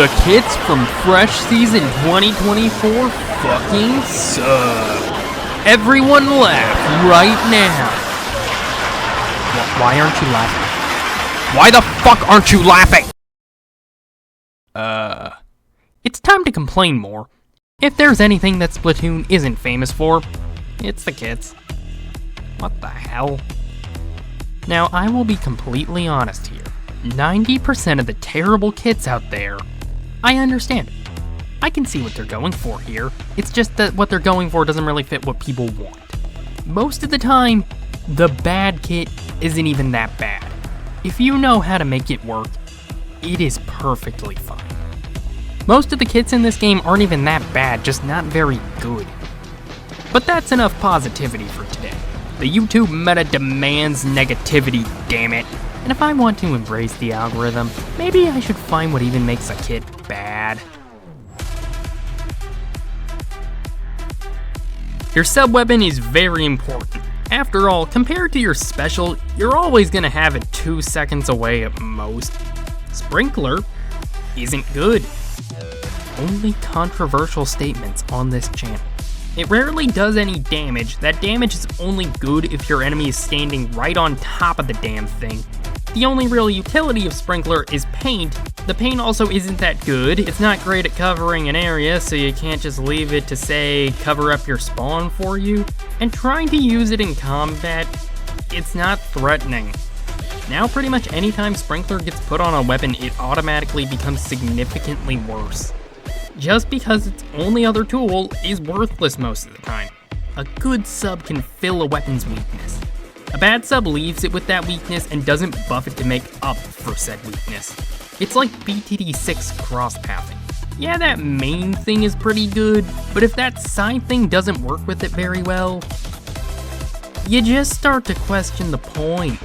The kits from Fresh Season 2024 fucking suck. Everyone laugh right now. Why aren't you laughing? Why the fuck aren't you laughing? It's time to complain more. If there's anything that Splatoon isn't famous for, it's the kits. What the hell? Now, I will be completely honest here. 90% of the terrible kits out there, I understand. I can see what they're going for here. It's just that what they're going for doesn't really fit what people want. Most of the time, the bad kit isn't even that bad. If you know how to make it work, it is perfectly fine. Most of the kits in this game aren't even that bad, just not very good. But that's enough positivity for today. The YouTube meta demands negativity, damn it. And if I want to embrace the algorithm, maybe I should find what even makes a kit bad. Your sub-weapon is very important. After all, compared to your special, you're always gonna have it 2 seconds away at most. Sprinkler isn't good. Only controversial statements on this channel. It rarely does any damage. That damage is only good if your enemy is standing right on top of the damn thing. The only real utility of Sprinkler is paint. The paint also isn't that good. It's not great at covering an area, so you can't just leave it to, say, cover up your spawn for you. And trying to use it in combat, it's not threatening. Now pretty much anytime Sprinkler gets put on a weapon, it automatically becomes significantly worse. Just because its only other tool is worthless most of the time. A good sub can fill a weapon's weakness. A bad sub leaves it with that weakness and doesn't buff it to make up for said weakness. It's like BTD6 cross-pathing. Yeah, that main thing is pretty good, but if that side thing doesn't work with it very well, you just start to question the point.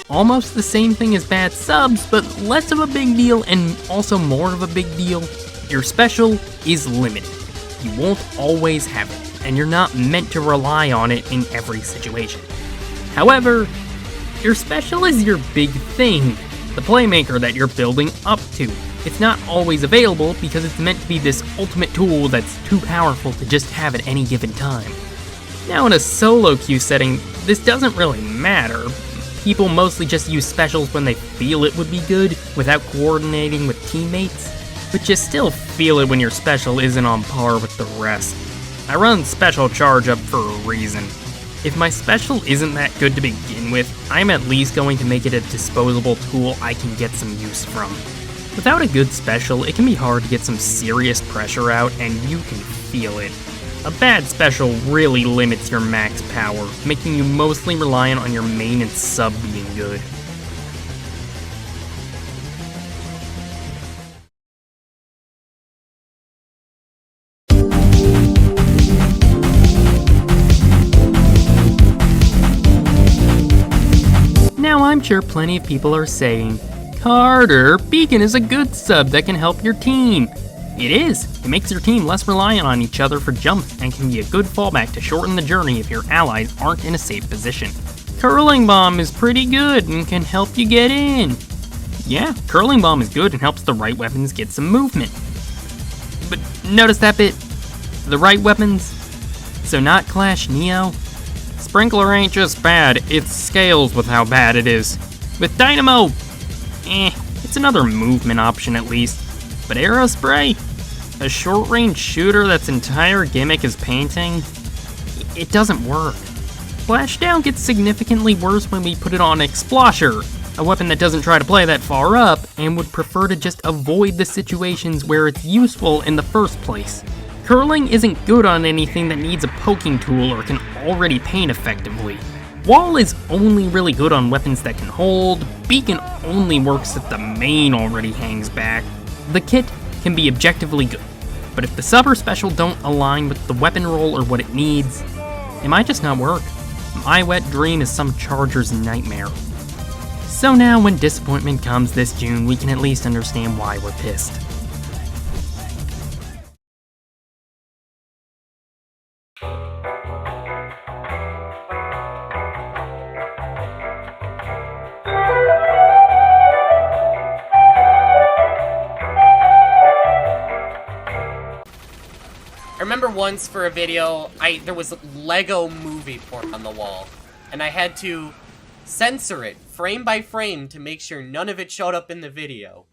Almost the same thing as bad subs, but less of a big deal and also more of a big deal. Your special is limited. You won't always have it, and you're not meant to rely on it in every situation. However, your special is your big thing, the playmaker that you're building up to. It's not always available because it's meant to be this ultimate tool that's too powerful to just have at any given time. Now in a solo queue setting, this doesn't really matter. People mostly just use specials when they feel it would be good, without coordinating with teammates, but you still feel it when your special isn't on par with the rest. I run special charge up for a reason. If my special isn't that good to begin with, I'm at least going to make it a disposable tool I can get some use from. Without a good special, it can be hard to get some serious pressure out, and you can feel it. A bad special really limits your max power, making you mostly reliant on your main and sub being good. Now I'm sure plenty of people are saying, Carter, Beacon is a good sub that can help your team. It is. It makes your team less reliant on each other for jumps and can be a good fallback to shorten the journey if your allies aren't in a safe position. Curling Bomb is pretty good and can help you get in. Yeah, Curling Bomb is good and helps the right weapons get some movement. But notice that bit? The right weapons? So not Clash Neo? Sprinkler ain't just bad, it scales with how bad it is. With Dynamo, it's another movement option at least. But Aerospray? A short-range shooter that's entire gimmick is painting? It doesn't work. Splashdown gets significantly worse when we put it on Explosher, a weapon that doesn't try to play that far up and would prefer to just avoid the situations where it's useful in the first place. Curling isn't good on anything that needs a poking tool or can already paint effectively. Wall is only really good on weapons that can hold, Beacon only works if the main already hangs back. The kit can be objectively good, but if the sub or special don't align with the weapon roll or what it needs, it might just not work. My wet dream is some charger's nightmare. So now when disappointment comes this June, we can at least understand why we're pissed. I remember once for a video, there was Lego movie porn on the wall, and I had to censor it frame by frame to make sure none of it showed up in the video.